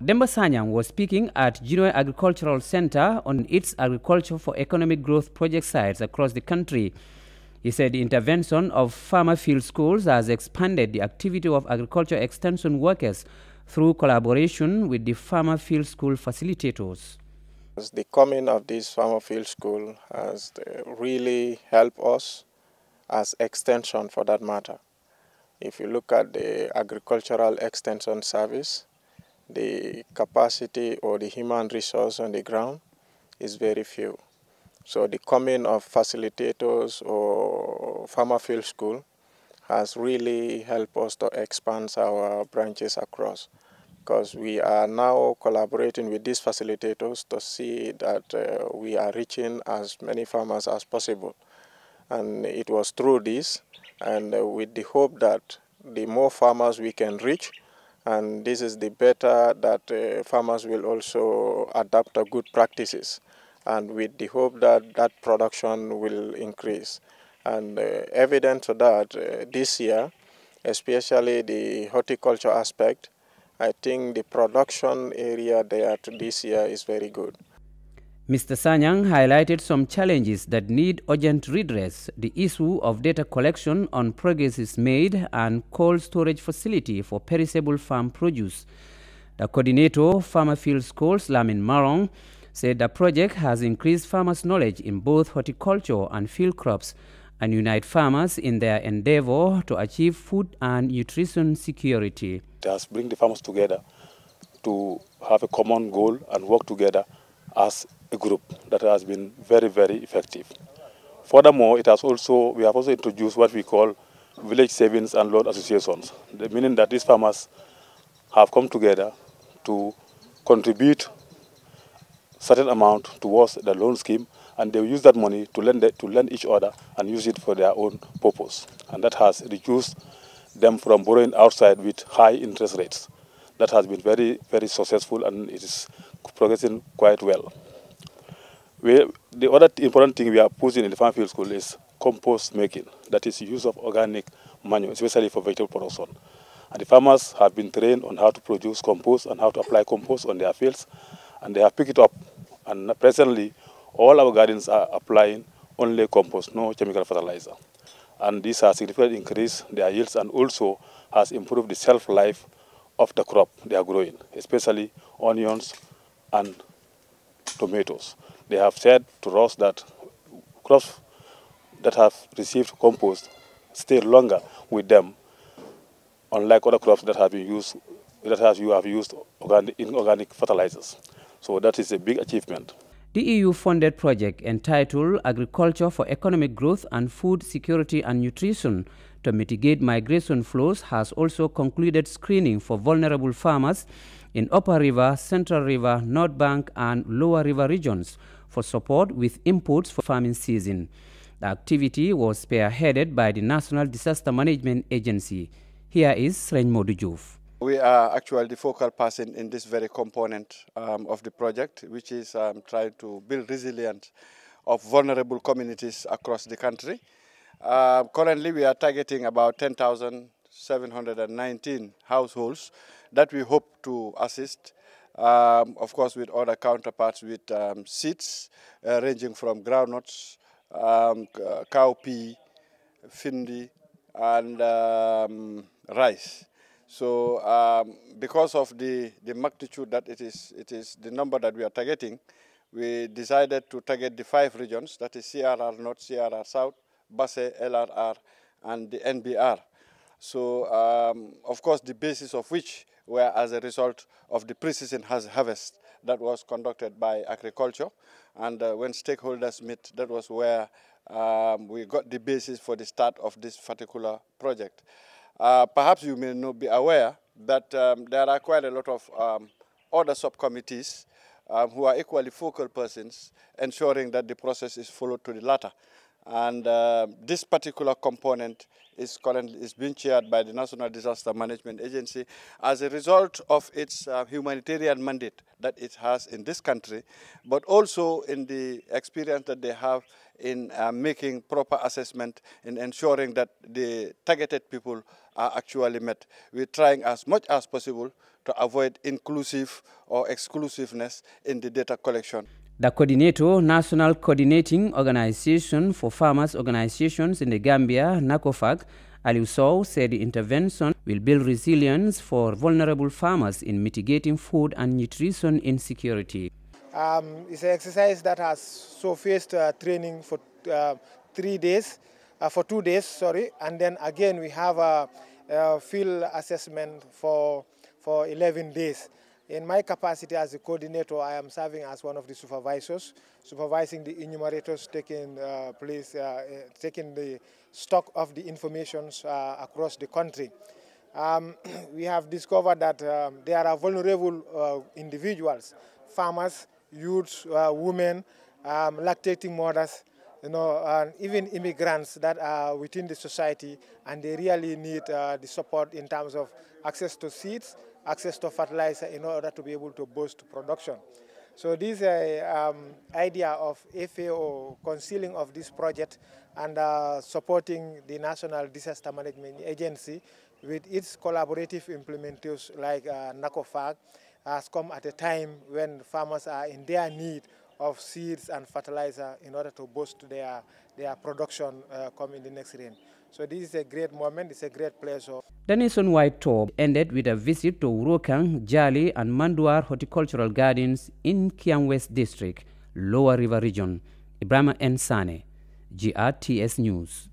Demba Sanyang was speaking at Junior Agricultural Center on its Agriculture for Economic Growth project sites across the country. He said the intervention of farmer field schools has expanded the activity of agriculture extension workers through collaboration with the farmer field school facilitators. The coming of this farmer field school has really helped us as extension for that matter. If you look at the agricultural extension service, the capacity or the human resource on the ground is very few. So the coming of facilitators or farmer field school has really helped us to expand our branches across, because we are now collaborating with these facilitators to see that we are reaching as many farmers as possible. And it was through this, and with the hope that the more farmers we can reach, and this is the better that farmers will also adapt to good practices, and with the hope that that production will increase. And evident to that, this year, especially the horticulture aspect, I think the production area there this year is very good. Mr. Sanyang highlighted some challenges that need urgent redress: the issue of data collection on progress is made and cold storage facility for perishable farm produce. The coordinator, Farmer Field Schools, Lamin Marong, said the project has increased farmers' knowledge in both horticulture and field crops and unite farmers in their endeavor to achieve food and nutrition security. It has bring the farmers together to have a common goal and work together as a group. That has been very, very effective. Furthermore, we have also introduced what we call village savings and loan associations, meaning that these farmers have come together to contribute certain amount towards the loan scheme, and they will use that money to lend each other and use it for their own purpose. And that has reduced them from borrowing outside with high interest rates. That has been very, very successful, and it is progressing quite well. The other important thing we are pushing in the farm field school is compost making, that is use of organic manure, especially for vegetable production. And the farmers have been trained on how to produce compost and how to apply compost on their fields, and they have picked it up. And presently, all our gardens are applying only compost, no chemical fertilizer. And this has significantly increased their yields and also has improved the shelf life of the crop they are growing, especially onions and tomatoes. They have said to us that crops that have received compost stay longer with them, unlike other crops that have used inorganic fertilizers. So that is a big achievement. The EU-funded project entitled Agriculture for Economic Growth and Food Security and Nutrition to mitigate migration flows has also concluded screening for vulnerable farmers in Upper River, Central River, North Bank and Lower River regions for support with inputs for farming season. The activity was spearheaded by the National Disaster Management Agency. Here is Sren Modujouf. We are actually the focal person in this very component of the project, which is trying to build resilience of vulnerable communities across the country. Currently, we are targeting about 10,719 households that we hope to assist, of course, with other counterparts with seeds ranging from groundnuts, cowpea, findi, and rice. So because of the magnitude that it is the number that we are targeting, we decided to target the 5 regions, that is CRR North, CRR South, Basse, LRR, and the NBR. So of course the basis of which were as a result of the pre-season harvest that was conducted by agriculture, and when stakeholders met, that was where we got the basis for the start of this particular project. Perhaps you may not be aware that there are quite a lot of other subcommittees who are equally focal persons, ensuring that the process is followed to the latter. And this particular component is being chaired by the National Disaster Management Agency as a result of its humanitarian mandate that it has in this country, but also in the experience that they have in making proper assessment, in ensuring that the targeted people are actually met. We're trying as much as possible to avoid inclusive or exclusiveness in the data collection. The coordinator, National Coordinating Organization for Farmers Organizations in the Gambia, NACOFAG, Aliou Sow, said the intervention will build resilience for vulnerable farmers in mitigating food and nutrition insecurity. It's an exercise that has faced training for 2 days, and then again we have a field assessment for 11 days. In my capacity as a coordinator, I am serving as one of the supervisors, supervising the enumerators taking taking the stock of the information across the country. We have discovered that there are vulnerable individuals, farmers, youths, women, lactating mothers, and even immigrants that are within the society, and they really need the support in terms of access to seeds, access to fertilizer in order to be able to boost production. So this idea of FAO concealing of this project and supporting the National Disaster Management Agency with its collaborative implementers like NACOFAG has come at a time when farmers are in their need of seeds and fertilizer in order to boost their production come in the next rain. So this is a great moment, it's a great pleasure. The nationwide tour ended with a visit to Urokang, Jali and Manduar Horticultural Gardens in Kiang West District, Lower River Region. Ebrima and Sanneh, GRTS News.